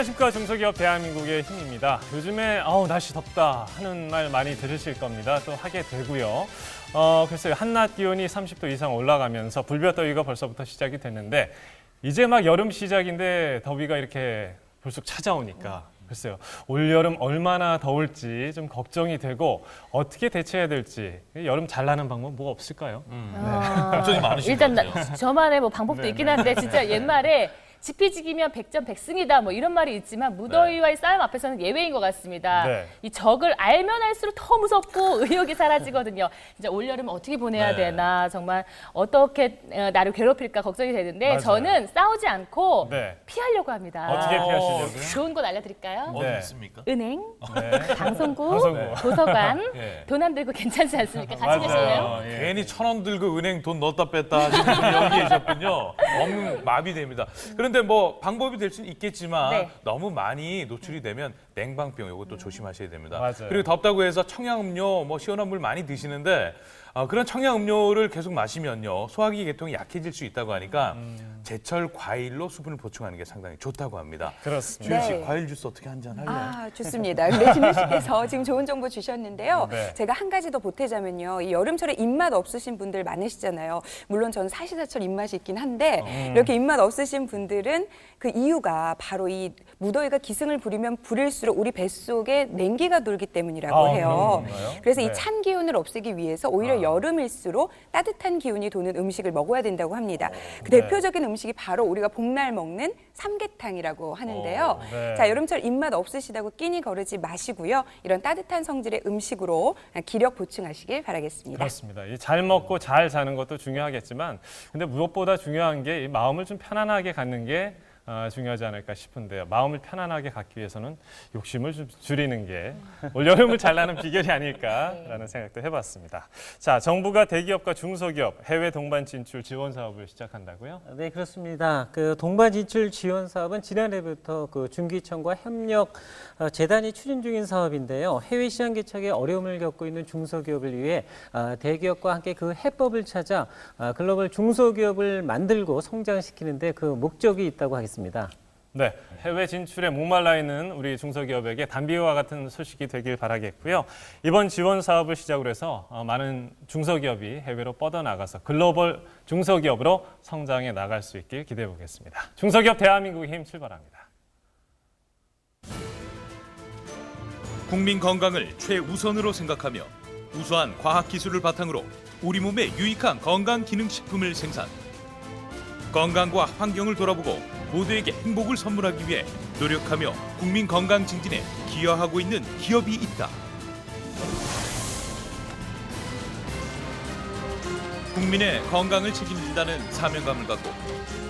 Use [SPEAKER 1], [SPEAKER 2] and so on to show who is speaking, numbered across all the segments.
[SPEAKER 1] 안녕하십니까. 중소기업 대한민국의 힘입니다. 요즘에 날씨 덥다 하는 말 많이 들으실 겁니다. 또 하게 되고요. 글쎄요. 한낮 기온이 30도 이상 올라가면서 불볕더위가 벌써부터 시작이 됐는데 이제 막 여름 시작인데 더위가 이렇게 불쑥 찾아오니까 글쎄요. 올여름 얼마나 더울지 좀 걱정이 되고 어떻게 대처해야 될지 여름 잘 나는 방법 뭐가 없을까요?
[SPEAKER 2] 걱정이 많으신
[SPEAKER 3] 일단
[SPEAKER 2] 것 같아요.
[SPEAKER 3] 저만의 뭐 방법도
[SPEAKER 1] 네,
[SPEAKER 3] 있긴 한데 진짜 옛말에 지피지기면 백전백승이다 뭐 이런 말이 있지만 무더위와의 싸움 앞에서는 예외인 것 같습니다.
[SPEAKER 1] 네.
[SPEAKER 3] 이 적을 알면 알수록 더 무섭고 의욕이 사라지거든요. 진짜 올여름 어떻게 보내야
[SPEAKER 2] 네.
[SPEAKER 3] 되나 정말 어떻게 나를 괴롭힐까 걱정이 되는데
[SPEAKER 1] 맞아요.
[SPEAKER 3] 저는 싸우지 않고
[SPEAKER 1] 네.
[SPEAKER 3] 피하려고 합니다.
[SPEAKER 1] 어떻게 피하시려고요?
[SPEAKER 3] 좋은 곳 알려드릴까요?
[SPEAKER 2] 어디
[SPEAKER 1] 네.
[SPEAKER 2] 있습니까?
[SPEAKER 3] 은행,
[SPEAKER 1] 네.
[SPEAKER 3] 방송국,
[SPEAKER 1] 방송국.
[SPEAKER 3] 도서관,
[SPEAKER 2] 예.
[SPEAKER 3] 돈 안 들고 괜찮지 않습니까? 같이 계실래요?
[SPEAKER 1] 예.
[SPEAKER 2] 괜히 1,000원 들고 은행 돈 넣었다 뺐다 하시는 분이 여기 계셨군요. 너무 마비됩니다. 그런데 뭐 방법이 될 수는 있겠지만
[SPEAKER 3] 네.
[SPEAKER 2] 너무 많이 노출이 되면 냉방병 이것도 조심하셔야 됩니다.
[SPEAKER 1] 맞아요.
[SPEAKER 2] 그리고 덥다고 해서 청량음료, 뭐 시원한 물 많이 드시는데 그런 청량음료를 계속 마시면요 소화기 계통이 약해질 수 있다고 하니까 제철 과일로 수분을 보충하는 게 상당히 좋다고 합니다.
[SPEAKER 1] 그렇습니다.
[SPEAKER 2] 주현 씨
[SPEAKER 4] 네.
[SPEAKER 2] 과일 주스 어떻게 한 잔 할래요?
[SPEAKER 4] 좋습니다. 근데 진우 씨께서 지금 좋은 정보 주셨는데요.
[SPEAKER 1] 네.
[SPEAKER 4] 제가 한 가지 더 보태자면요. 이 여름철에 입맛 없으신 분들 많으시잖아요. 물론 저는 사시사철 입맛이 있긴 한데 이렇게 입맛 없으신 분들은 그 이유가 바로 이 무더위가 기승을 부리면 부릴수록 우리 뱃속에 냉기가 돌기 때문이라고 해요.
[SPEAKER 1] 그런 건가요?
[SPEAKER 4] 그래서
[SPEAKER 1] 네.
[SPEAKER 4] 이 찬 기운을 없애기 위해서 오히려 여름일수록 따뜻한 기운이 도는 음식을 먹어야 된다고 합니다. 그
[SPEAKER 1] 네.
[SPEAKER 4] 대표적인 음식이 바로 우리가 복날 먹는 삼계탕이라고 하는데요.
[SPEAKER 1] 네.
[SPEAKER 4] 자, 여름철 입맛 없으시다고 끼니 거르지 마시고요. 이런 따뜻한 성질의 음식으로 기력 보충하시길 바라겠습니다.
[SPEAKER 1] 그렇습니다. 이 잘 먹고 잘 자는 것도 중요하겠지만 근데 무엇보다 중요한 게 이 마음을 좀 편안하게 갖는 게 중요하지 않을까 싶은데요. 마음을 편안하게 갖기 위해서는 욕심을 좀 줄이는 게 올여름을 잘 나는 비결이 아닐까라는 생각도 해봤습니다. 자, 정부가 대기업과 중소기업 해외 동반 진출 지원 사업을 시작한다고요?
[SPEAKER 5] 네, 그렇습니다. 그 동반 진출 지원 사업은 지난해부터 그 중기청과 협력 재단이 추진 중인 사업인데요. 해외 시장 개척에 어려움을 겪고 있는 중소기업을 위해 대기업과 함께 그 해법을 찾아 글로벌 중소기업을 만들고 성장시키는데 그 목적이 있다고 하겠습니다.
[SPEAKER 1] 네, 해외 진출에 목말라 있는 우리 중소기업에게 단비와 같은 소식이 되길 바라겠고요. 이번 지원 사업을 시작으로 해서 많은 중소기업이 해외로 뻗어나가서 글로벌 중소기업으로 성장해 나갈 수 있길 기대해 보겠습니다. 중소기업 대한민국의 힘 출발합니다.
[SPEAKER 6] 국민 건강을 최우선으로 생각하며 우수한 과학 기술을 바탕으로 우리 몸에 유익한 건강 기능 식품을 생산. 건강과 환경을 돌아보고 모두에게 행복을 선물하기 위해 노력하며 국민 건강 증진에 기여하고 있는 기업이 있다. 국민의 건강을 책임진다는 사명감을 갖고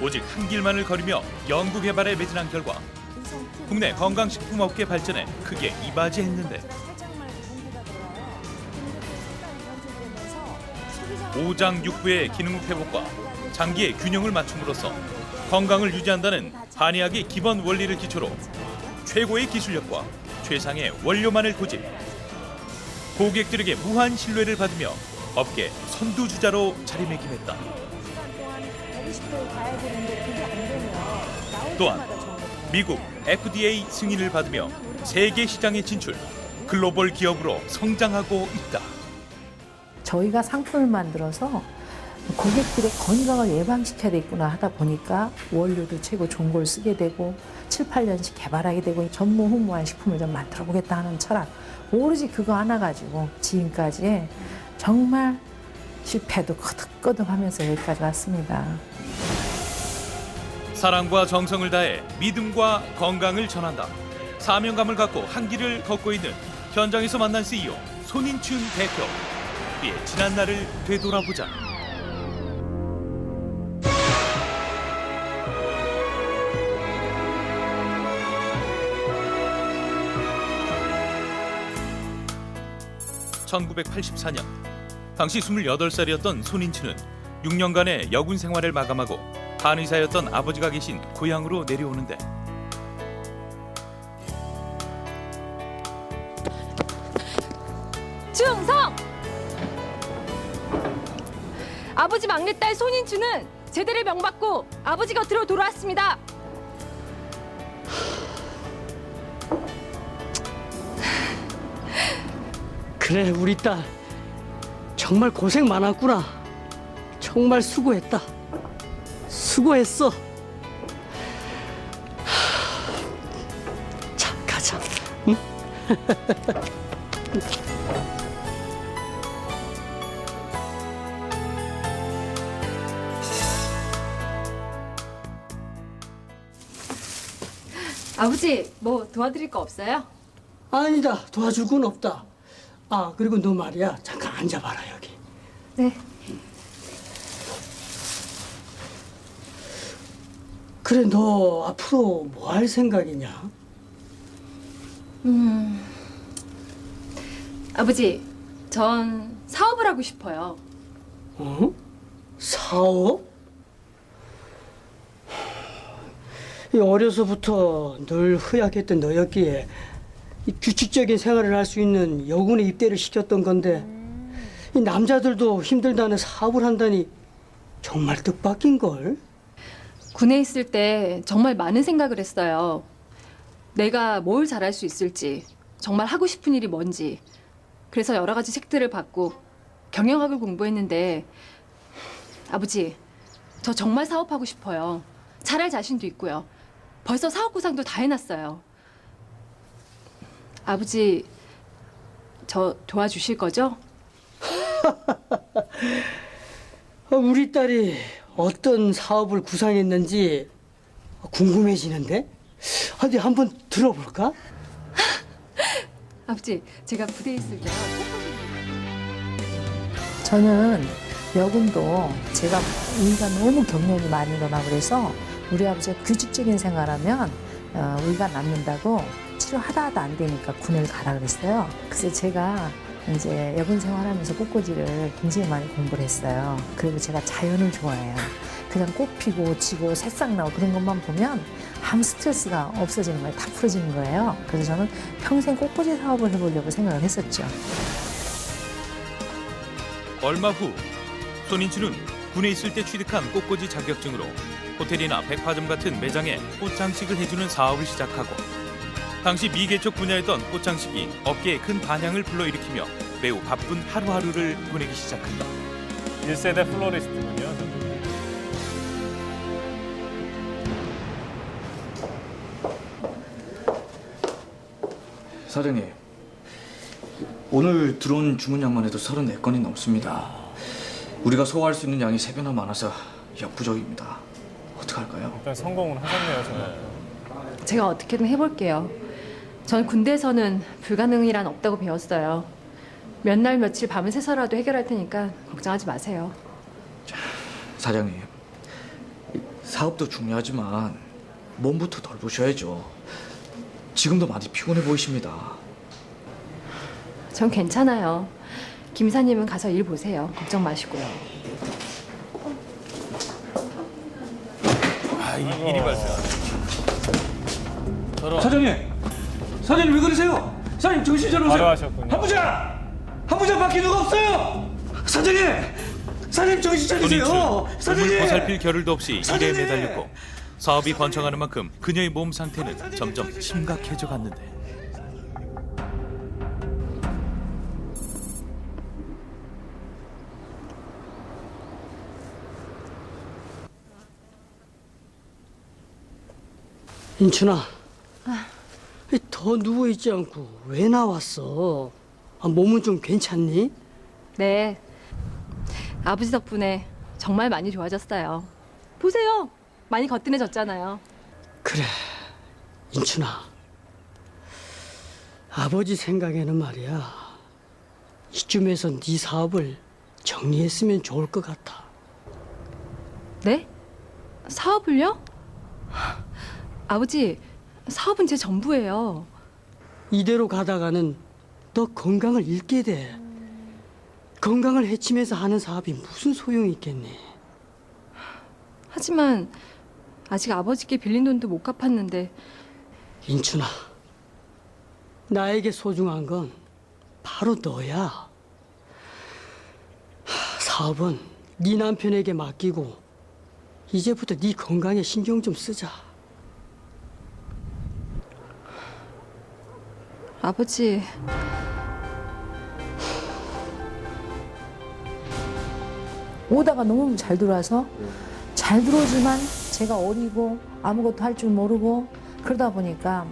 [SPEAKER 6] 오직 한 길만을 걸으며 연구 개발에 매진한 결과 국내 건강식품업계 발전에 크게 이바지했는데 오장육부의 기능 회복과 장기의 균형을 맞춤으로써 건강을 유지한다는 한의학의 기본 원리를 기초로 최고의 기술력과 최상의 원료만을 고집, 고객들에게 무한 신뢰를 받으며 업계 선두주자로 자리매김했다. 또한 미국 FDA 승인을 받으며 세계 시장에 진출, 글로벌 기업으로 성장하고 있다.
[SPEAKER 7] 저희가 상품을 만들어서 고객들의 건강을 예방시켜야 되겠구나 하다 보니까 원료도 최고 좋은 걸 쓰게 되고 7, 8년씩 개발하게 되고 전무후무한 식품을 좀 만들어 보겠다 하는 철학, 오로지 그거 하나 가지고 지금까지 정말 실패도 거듭거듭하면서 여기까지 왔습니다.
[SPEAKER 6] 사랑과 정성을 다해 믿음과 건강을 전한다. 사명감을 갖고 한 길을 걷고 있는 현장에서 만난 CEO 손인춘 대표. 그의 지난 날을 되돌아보자. (1984년) 당시 28살이었던 손인춘은 6년간의 여군 생활을 마감하고 한의사였던 아버지가 계신 고향으로 내려오는데
[SPEAKER 8] 충성! 아버지 막내딸 손인추는 제대를 명받고 아버지 곁으로 돌아왔습니다.
[SPEAKER 9] 그래, 우리 딸 정말 고생 많았구나. 정말 수고했다. 수고했어. 자, 가자. 응?
[SPEAKER 8] 아버지, 뭐 도와드릴 거 없어요?
[SPEAKER 9] 아니다, 도와줄 건 없다. 아, 그리고 너 말이야, 잠깐 앉아봐라, 여기.
[SPEAKER 8] 네.
[SPEAKER 9] 그래, 너 앞으로 뭐 할 생각이냐?
[SPEAKER 8] 아버지, 전 사업을 하고 싶어요.
[SPEAKER 9] 어? 사업? 이 어려서부터 늘 허약했던 너였기에 이 규칙적인 생활을 할 수 있는 여군에 입대를 시켰던 건데 이 남자들도 힘들다는 사업을 한다니 정말 뜻밖인걸?
[SPEAKER 8] 군에 있을 때 정말 많은 생각을 했어요. 내가 뭘 잘할 수 있을지, 정말 하고 싶은 일이 뭔지. 그래서 여러 가지 책들을 받고 경영학을 공부했는데 아버지, 저 정말 사업하고 싶어요. 잘할 자신도 있고요. 벌써 사업 구상도 다 해놨어요. 아버지, 저 도와주실 거죠?
[SPEAKER 9] 우리 딸이 어떤 사업을 구상했는지 궁금해지는데? 어디 한번 들어볼까?
[SPEAKER 8] 아버지, 제가 부대에 있을 때요.
[SPEAKER 7] 저는 여군도 제가 우리가 너무 경련이 많이 일어나고 그래서 우리 아버지가 규칙적인 생활하면 우리가 남는다고 치료하다 하다 안 되니까 군을 가라 그랬어요. 그래서 제가 이제 여군 생활하면서 꽃꽂이를 굉장히 많이 공부를 했어요. 그리고 제가 자연을 좋아해요. 그냥 꽃 피고 지고 새싹 나고 그런 것만 보면 아무 스트레스가 없어지는 거예요. 다 풀어지는 거예요. 그래서 저는 평생 꽃꽂이 사업을 해보려고 생각을 했었죠.
[SPEAKER 6] 얼마 후 손인주는 군에 있을 때 취득한 꽃꽂이 자격증으로 호텔이나 백화점 같은 매장에 꽃장식을 해주는 사업을 시작하고 당시 미개척 분야였던 꽃장식이 업계에 큰 반향을 불러일으키며 매우 바쁜 하루하루를 보내기 시작한다.
[SPEAKER 1] 1세대 플로리스트군요. 저는.
[SPEAKER 10] 사장님, 오늘 들어온 주문량만 해도 34건이 넘습니다. 우리가 소화할 수 있는 양이 3배나 많아서 역부족입니다. 어떡할까요?
[SPEAKER 1] 일단 성공을 하셨네요, 정말.
[SPEAKER 8] 제가 어떻게든 해볼게요. 전 군대에서는 불가능이란 없다고 배웠어요. 몇 날 며칠 밤을 새서라도 해결할 테니까 걱정하지 마세요.
[SPEAKER 10] 사장님, 사업도 중요하지만 몸부터 덜 보셔야죠. 지금도 많이 피곤해 보이십니다.
[SPEAKER 8] 전 괜찮아요. 김사님은 가서 일 보세요. 걱정 마시고요.
[SPEAKER 2] 아, 일이 발생하네.
[SPEAKER 10] 사장님 왜 그러세요? 사장님 정신 차려보세요.
[SPEAKER 1] 바로 하셨군요.
[SPEAKER 10] 한부자 밖에 누가 없어요. 사장님 정신 차리세요.
[SPEAKER 6] 손인주는 몸을 보살필 겨를도 없이 일에 매달렸고 사업이 번창하는 만큼 그녀의 몸 상태는 점점 심각해져 갔는데
[SPEAKER 9] 인춘아, 더 누워있지 않고 왜 나왔어? 몸은 좀 괜찮니?
[SPEAKER 8] 네. 아버지 덕분에 정말 많이 좋아졌어요. 보세요. 많이 거뜬해졌잖아요.
[SPEAKER 9] 그래, 인춘아. 아버지 생각에는 말이야. 이쯤에서 네 사업을 정리했으면 좋을 것 같아.
[SPEAKER 8] 네? 사업을요? 아버지, 사업은 제 전부예요.
[SPEAKER 9] 이대로 가다가는 너 건강을 잃게 돼. 건강을 해치면서 하는 사업이 무슨 소용이 있겠니?
[SPEAKER 8] 하지만 아직 아버지께 빌린 돈도 못 갚았는데.
[SPEAKER 9] 인춘아, 나에게 소중한 건 바로 너야. 사업은 네 남편에게 맡기고 이제부터 네 건강에 신경 좀 쓰자.
[SPEAKER 8] 아버지,
[SPEAKER 7] 오다가 너무 잘 들어와서 잘 들어오지만 제가 어리고 아무것도 할 줄 모르고 그러다 보니까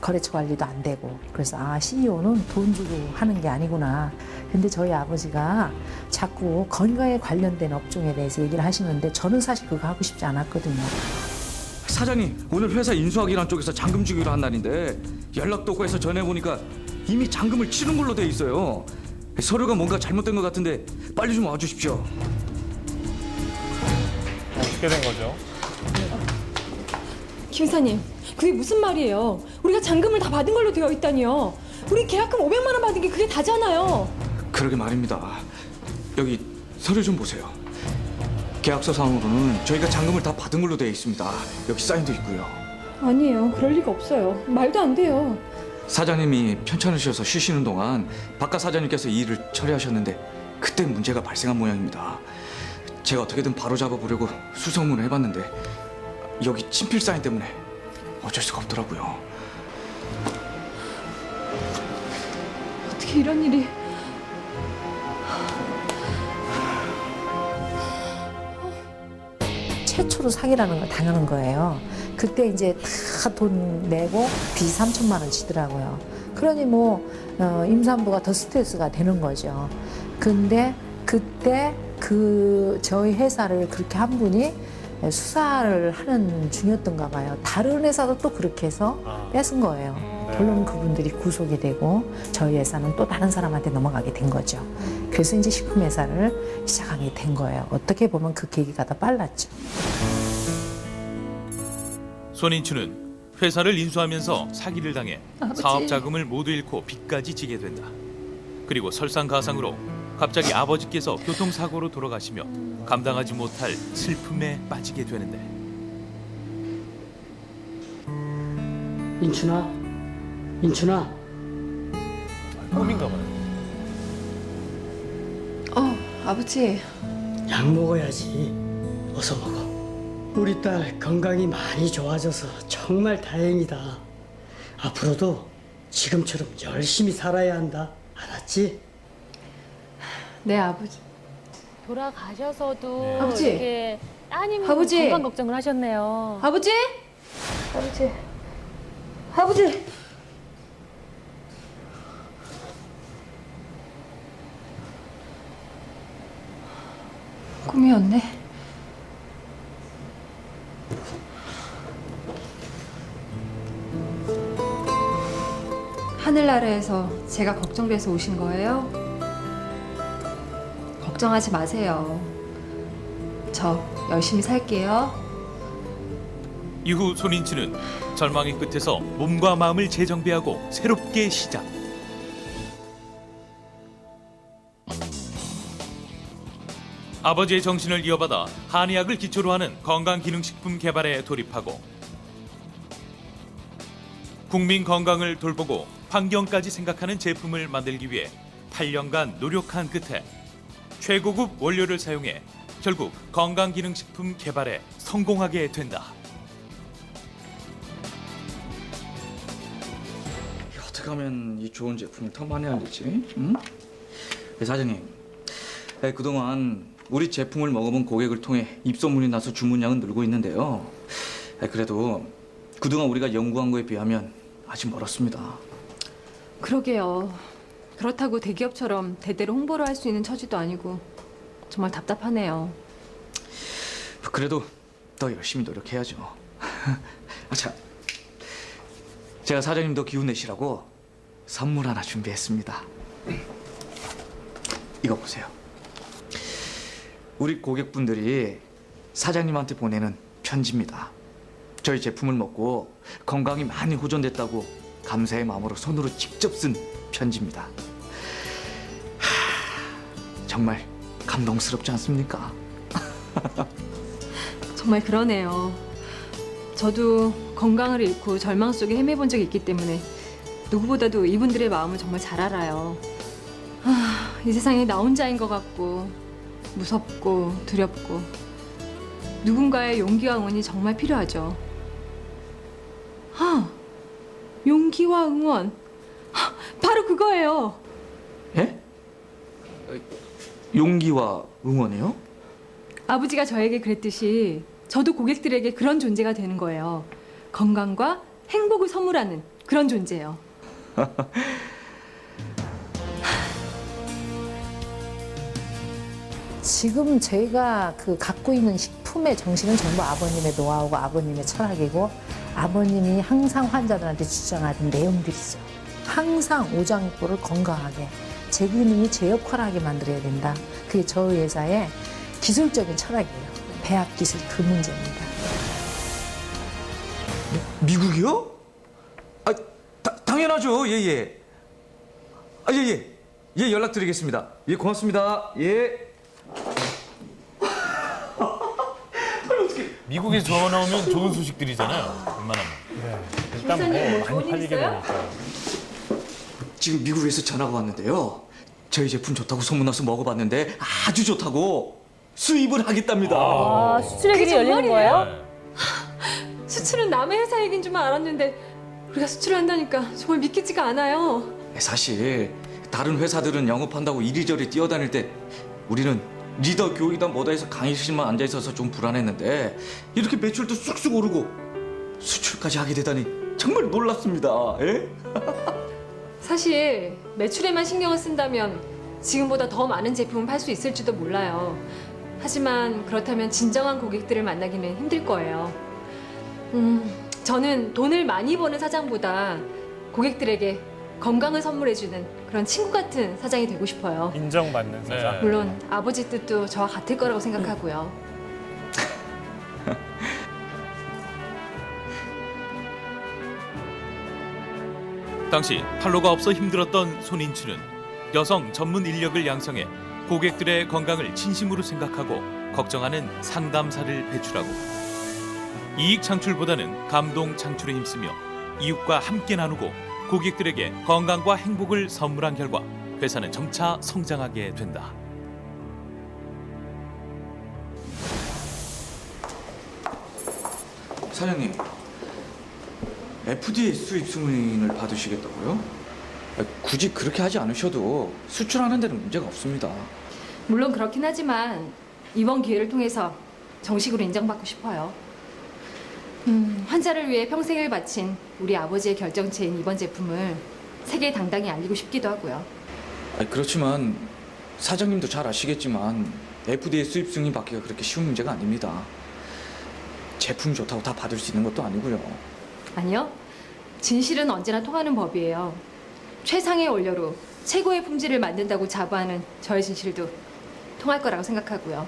[SPEAKER 7] 거래처 관리도 안 되고 그래서 CEO는 돈 주고 하는 게 아니구나. 근데 저희 아버지가 자꾸 건강에 관련된 업종에 대해서 얘기를 하시는데 저는 사실 그거 하고 싶지 않았거든요.
[SPEAKER 10] 사장님, 오늘 회사 인수하기란 쪽에서 잔금 주기로 한 날인데 연락도 없고 해서 전해보니까 이미 잔금을 치른 걸로 돼 있어요. 서류가 뭔가 잘못된 것 같은데 빨리 좀 와주십시오.
[SPEAKER 1] 어떻게 된 거죠?
[SPEAKER 8] 김사님, 그게 무슨 말이에요? 우리가 잔금을 다 받은 걸로 되어 있다니요. 우리 계약금 500만 원 받은 게 그게 다잖아요.
[SPEAKER 10] 그러게 말입니다. 여기 서류 좀 보세요. 계약서상으로는 저희가 잔금을 다 받은 걸로 되어 있습니다. 여기 사인도 있고요.
[SPEAKER 8] 아니에요. 그럴 리가 없어요. 말도 안 돼요.
[SPEAKER 10] 사장님이 편찮으셔서 쉬시는 동안 바깥 사장님께서 이 일을 처리하셨는데 그때 문제가 발생한 모양입니다. 제가 어떻게든 바로잡아 보려고 수소문을 해봤는데 여기 친필 사인 때문에 어쩔 수가 없더라고요.
[SPEAKER 8] 어떻게 이런 일이...
[SPEAKER 7] 최초로 사기라는 걸 당하는 거예요. 그때 이제 다 돈 내고 빚이 3천만 원 지더라고요. 그러니 뭐 임산부가 더 스트레스가 되는 거죠. 근데 그때 저희 회사를 그렇게 한 분이 수사를 하는 중이었던가 봐요. 다른 회사도 또 그렇게 해서 뺏은 거예요. 결론 그분들이 구속이 되고 저희 회사는 또 다른 사람한테 넘어가게 된 거죠. 그래서 이제 식품 회사를 시작하게 된 거예요. 어떻게 보면 그 계기가 더 빨랐죠.
[SPEAKER 6] 손인추는 회사를 인수하면서 사기를 당해 사업 자금을 모두 잃고 빚까지 지게 된다. 그리고 설상가상으로 갑자기 아버지께서 교통사고로 돌아가시며 감당하지 못할 슬픔에 빠지게 되는데
[SPEAKER 9] 인춘아,
[SPEAKER 2] 꿈인가 봐요.
[SPEAKER 8] 아버지.
[SPEAKER 9] 약 먹어야지. 어서 먹어. 우리 딸 건강이 많이 좋아져서 정말 다행이다. 앞으로도 지금처럼 열심히 살아야 한다. 알았지?
[SPEAKER 8] 네, 아버지.
[SPEAKER 3] 돌아가셔서도
[SPEAKER 8] 아버지.
[SPEAKER 3] 이렇게 따님
[SPEAKER 8] 아버지.
[SPEAKER 3] 건강 걱정을 하셨네요.
[SPEAKER 8] 아버지? 아버지. 꿈이었네. 하늘나라에서 제가 걱정돼서 오신 거예요? 걱정하지 마세요. 저 열심히 살게요.
[SPEAKER 6] 이후 손인추는 절망의 끝에서 몸과 마음을 재정비하고 새롭게 시작. 아버지의 정신을 이어받아 한의학을 기초로 하는 건강기능식품 개발에 돌입하고 국민 건강을 돌보고 환경까지 생각하는 제품을 만들기 위해 8년간 노력한 끝에 최고급 원료를 사용해 결국 건강기능식품 개발에 성공하게 된다.
[SPEAKER 10] 어떻게 하면 이 좋은 제품을 더 많이 알릴지? 응? 사장님, 그동안 우리 제품을 먹어본 고객을 통해 입소문이 나서 주문량은 늘고 있는데요. 그래도 그동안 우리가 연구한 거에 비하면 아직 멀었습니다.
[SPEAKER 8] 그러게요. 그렇다고 대기업처럼 대대로 홍보를 할 수 있는 처지도 아니고 정말 답답하네요.
[SPEAKER 10] 그래도 더 열심히 노력해야죠. 자, 제가 사장님 더 기운 내시라고 선물 하나 준비했습니다. 이거 보세요. 우리 고객분들이 사장님한테 보내는 편지입니다. 저희 제품을 먹고 건강이 많이 호전됐다고 감사의 마음으로 손으로 직접 쓴 편지입니다. 정말 감동스럽지 않습니까?
[SPEAKER 8] 정말 그러네요. 저도 건강을 잃고 절망 속에 헤매본 적이 있기 때문에 누구보다도 이분들의 마음을 정말 잘 알아요. 이 세상에 나 혼자인 것 같고 무섭고 두렵고 누군가의 용기와 응원이 정말 필요하죠. 용기와 응원. 바로 그거예요.
[SPEAKER 10] 예? 용기와 응원이요?
[SPEAKER 8] 아버지가 저에게 그랬듯이 저도 고객들에게 그런 존재가 되는 거예요. 건강과 행복을 선물하는 그런 존재예요.
[SPEAKER 7] 지금 저희가 그 갖고 있는 식품의 정신은 전부 아버님의 노하우고 아버님의 철학이고 아버님이 항상 환자들한테 주장하던 내용들이죠. 항상 오장육부를 건강하게 제 근육이 제 역할을 하게 만들어야 된다. 그게 저희 회사의 기술적인 철학이에요. 배합 기술 그 문제입니다.
[SPEAKER 10] 미국이요? 아, 당연하죠. 예. 예, 연락드리겠습니다. 예, 고맙습니다. 예.
[SPEAKER 2] 미국에서 전화 오면 좋은 소식들이잖아요. 웬만하면.
[SPEAKER 1] 일단 뭐 많이 팔리게 되니까.
[SPEAKER 10] 지금 미국에서 전화가 왔는데요. 저희 제품 좋다고 소문나서 먹어봤는데 아주 좋다고 수입을 하겠답니다.
[SPEAKER 3] 아, 수출의 길이 열리는 거예요?
[SPEAKER 8] 수출은 남의 회사 얘기인 줄만 알았는데 우리가 수출을 한다니까 정말 믿기지가 않아요.
[SPEAKER 10] 사실 다른 회사들은 영업한다고 이리저리 뛰어다닐 때 우리는 리더 교육이다 뭐다 해서 강의실만 앉아있어서 좀 불안했는데 이렇게 매출도 쑥쑥 오르고 수출까지 하게 되다니 정말 놀랍습니다. 예?
[SPEAKER 8] 사실 매출에만 신경을 쓴다면 지금보다 더 많은 제품을 팔 수 있을지도 몰라요. 하지만 그렇다면 진정한 고객들을 만나기는 힘들 거예요. 저는 돈을 많이 버는 사장보다 고객들에게 건강을 선물해주는 그런 친구 같은 사장이 되고 싶어요.
[SPEAKER 1] 인정받는 사장.
[SPEAKER 8] 물론 아버지 뜻도 저와 같을 거라고 생각하고요.
[SPEAKER 6] 당시 판로가 없어 힘들었던 손인추는 여성 전문 인력을 양성해 고객들의 건강을 진심으로 생각하고 걱정하는 상담사를 배출하고 이익 창출보다는 감동 창출에 힘쓰며 이웃과 함께 나누고 고객들에게 건강과 행복을 선물한 결과 회사는 점차 성장하게 된다.
[SPEAKER 10] 사장님, FDA 수입 승인을 받으시겠다고요? 굳이 그렇게 하지 않으셔도 수출하는 데는 문제가 없습니다.
[SPEAKER 8] 물론 그렇긴 하지만 이번 기회를 통해서 정식으로 인정받고 싶어요. 환자를 위해 평생을 바친 우리 아버지의 결정체인 이번 제품을 세계에 당당히 알리고 싶기도 하고요.
[SPEAKER 10] 그렇지만 사장님도 잘 아시겠지만 FDA 수입 승인 받기가 그렇게 쉬운 문제가 아닙니다. 제품이 좋다고 다 받을 수 있는 것도 아니고요.
[SPEAKER 8] 아니요. 진실은 언제나 통하는 법이에요. 최상의 원료로 최고의 품질을 만든다고 자부하는 저의 진실도 통할 거라고 생각하고요.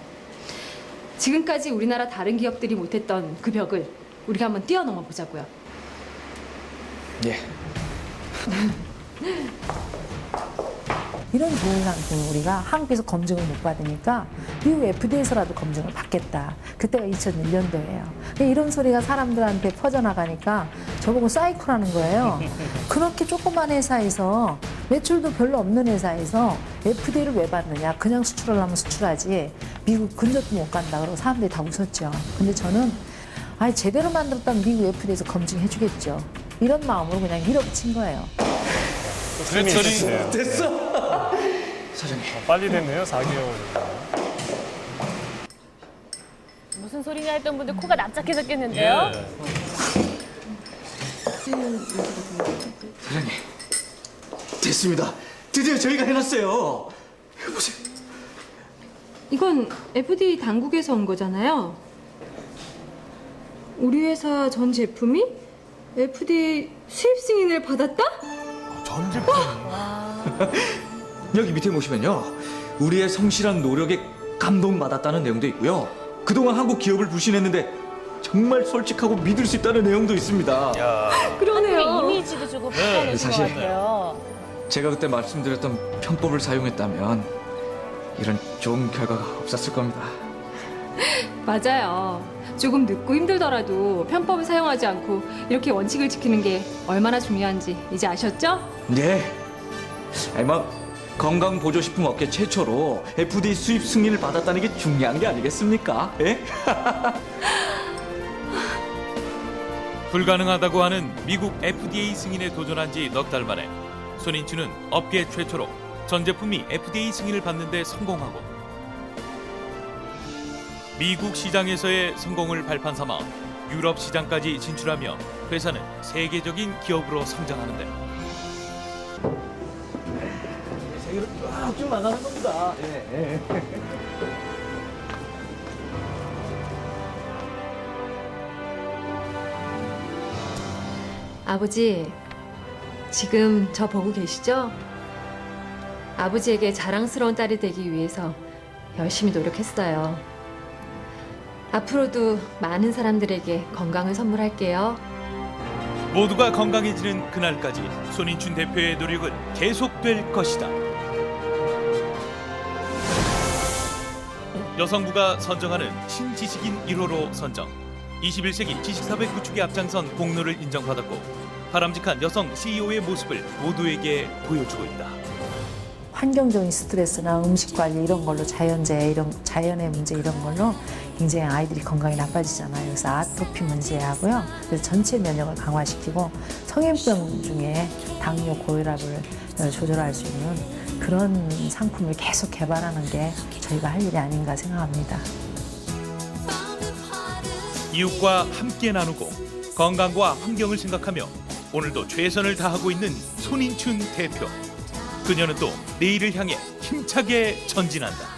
[SPEAKER 8] 지금까지 우리나라 다른 기업들이 못했던 그 벽을 우리가 한번 뛰어넘어 보자고요.
[SPEAKER 10] 예.
[SPEAKER 7] 이런 좋은 상품 우리가 한국에서 검증을 못 받으니까 미국 FDA에서라도 검증을 받겠다. 그때가 2001년도예요. 이런 소리가 사람들한테 퍼져나가니까 저보고 사이코라는 거예요. 그렇게 조그만 회사에서 매출도 별로 없는 회사에서 FDA를 왜 받느냐. 그냥 수출하려면 수출하지. 미국 근접도 못 간다. 그러고 사람들이 다 웃었죠. 근데 저는 제대로 만들었다면 미국 FDA에서 검증해주겠죠. 이런 마음으로 그냥 밀어붙인 거예요.
[SPEAKER 1] 그랬더니
[SPEAKER 10] 됐어. 사장님.
[SPEAKER 1] 빨리 됐네요. 4개월.
[SPEAKER 3] 무슨 소리냐 했던 분들 코가 납작해졌겠는데요?
[SPEAKER 10] 사장님. 됐습니다. 드디어 저희가 해놨어요. 이거 보세요.
[SPEAKER 8] 이건 FDA 당국에서 온 거잖아요. 우리 회사 전 제품이 FDA 수입 승인을 받았다?
[SPEAKER 2] 전 제품이.
[SPEAKER 10] 여기 밑에 보시면요. 우리의 성실한 노력에 감동받았다는 내용도 있고요. 그동안 한국 기업을 불신했는데 정말 솔직하고 믿을 수 있다는 내용도 있습니다.
[SPEAKER 8] 그러네요.
[SPEAKER 3] 이미지도 조금 바꿔놓으신 것
[SPEAKER 10] 사실-
[SPEAKER 3] 같아요.
[SPEAKER 10] 제가 그때 말씀드렸던 편법을 사용했다면 이런 좋은 결과가 없었을 겁니다.
[SPEAKER 8] 맞아요. 조금 늦고 힘들더라도 편법을 사용하지 않고 이렇게 원칙을 지키는 게 얼마나 중요한지 이제 아셨죠?
[SPEAKER 10] 네. 건강보조식품 업계 최초로 FDA 수입 승인을 받았다는 게 중요한 게 아니겠습니까? 예?
[SPEAKER 6] 불가능하다고 하는 미국 FDA 승인에 도전한 지 넉 달 만에 손인추는 업계 최초로 전 제품이 FDA 승인을 받는 데 성공하고 미국 시장에서의 성공을 발판 삼아 유럽 시장까지 진출하며 회사는 세계적인 기업으로 성장하는데
[SPEAKER 5] 세계로 쭉 나가는 겁니다.
[SPEAKER 8] 아버지, 지금 저 보고 계시죠? 아버지에게 자랑스러운 딸이 되기 위해서 열심히 노력했어요. 앞으로도 많은 사람들에게 건강을 선물할게요.
[SPEAKER 6] 모두가 건강해지는 그날까지 손인춘 대표의 노력은 계속될 것이다. 여성부가 선정하는 신지식인 1호로 선정. 21세기 지식사회 구축에 앞장선 공로를 인정받았고 바람직한 여성 CEO의 모습을 모두에게 보여주고 있다.
[SPEAKER 7] 환경적인 스트레스나 음식 관리 이런 걸로 자연재해 이런 자연의 문제 이런 걸로 굉장히 아이들이 건강이 나빠지잖아요. 그래서 아토피 문제하고요. 그래서 전체 면역을 강화시키고 성인병 중에 당뇨, 고혈압을 조절할 수 있는 그런 상품을 계속 개발하는 게 저희가 할 일이 아닌가 생각합니다.
[SPEAKER 6] 이웃과 함께 나누고 건강과 환경을 생각하며 오늘도 최선을 다하고 있는 손인춘 대표. 그녀는 또 내일을 향해 힘차게 전진한다.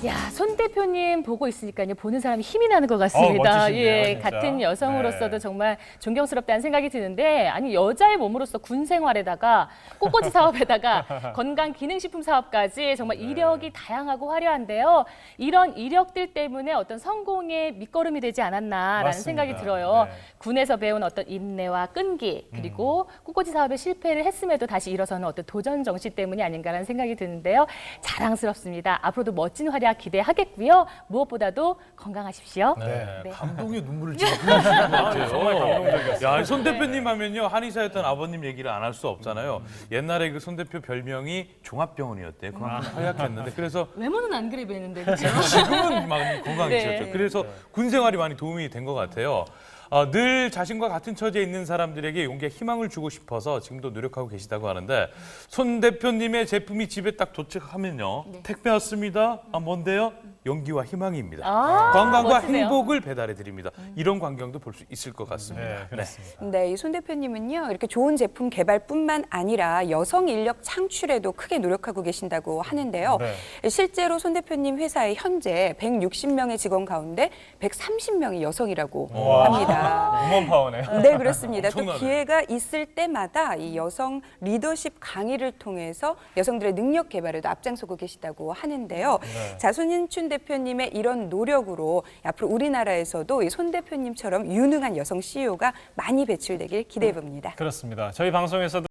[SPEAKER 3] 야, 손 대표님 보고 있으니까요. 보는 사람이 힘이 나는 것 같습니다.
[SPEAKER 1] 멋지신데요,
[SPEAKER 3] 예,
[SPEAKER 1] 진짜.
[SPEAKER 3] 같은 여성으로서도
[SPEAKER 1] 네.
[SPEAKER 3] 정말 존경스럽다는 생각이 드는데, 아니 여자의 몸으로서 군 생활에다가 꽃꽂이 사업에다가 건강 기능식품 사업까지 정말 이력이 다양하고 화려한데요. 이런 이력들 때문에 어떤 성공의 밑거름이 되지 않았나라는
[SPEAKER 1] 맞습니다.
[SPEAKER 3] 생각이 들어요.
[SPEAKER 1] 네.
[SPEAKER 3] 군에서 배운 어떤 인내와 끈기, 그리고 꽃꽂이 사업에 실패를 했음에도 다시 일어서는 어떤 도전 정신 때문이 아닌가라는 생각이 드는데요. 자랑스럽습니다. 앞으로도 멋진 활약 기대하겠고요. 무엇보다도 건강하십시오.
[SPEAKER 2] 네,
[SPEAKER 3] 네.
[SPEAKER 2] 감동의 눈물을 지금 흘리시는 것 같아요.
[SPEAKER 1] 정말 감동적이었어요.
[SPEAKER 2] 야, 손 대표님 하면요, 한의사였던 아버님 얘기를 안 할 수 없잖아요. 옛날에 그 손 대표 별명이 종합병원이었대요. 그만큼 허약했는데 그래서
[SPEAKER 3] 외모는 안 그래 보이는데 그렇죠?
[SPEAKER 2] 지금은 많이 건강해지셨죠.
[SPEAKER 3] 네.
[SPEAKER 2] 그래서 군 생활이 많이 도움이 된 것 같아요. 늘 자신과 같은 처지에 있는 사람들에게 용기와 희망을 주고 싶어서 지금도 노력하고 계시다고 하는데 손 대표님의 제품이 집에 딱 도착하면요. 택배 왔습니다. 뭔데요? 용기와 희망입니다. 건강과
[SPEAKER 3] 멋지네요.
[SPEAKER 2] 행복을 배달해 드립니다. 이런 광경도 볼 수 있을 것 같습니다.
[SPEAKER 1] 네, 그렇습니다.
[SPEAKER 4] 네, 이 손 대표님은요, 이렇게 좋은 제품 개발뿐만 아니라 여성 인력 창출에도 크게 노력하고 계신다고 하는데요.
[SPEAKER 1] 네.
[SPEAKER 4] 실제로 손 대표님 회사에 현재 160명의 직원 가운데 130명이 여성이라고 합니다.
[SPEAKER 1] 우먼 파워네요.
[SPEAKER 4] 네, 그렇습니다. 또
[SPEAKER 2] 엄청나네.
[SPEAKER 4] 기회가 있을 때마다 이 여성 리더십 강의를 통해서 여성들의 능력 개발에도 앞장서고 계시다고 하는데요. 자, 손인춘 대표님의 이런 노력으로 앞으로 우리나라에서도 이 손 대표님처럼 유능한 여성 CEO가 많이 배출되길 기대해 봅니다.
[SPEAKER 1] 그렇습니다. 저희 방송에서도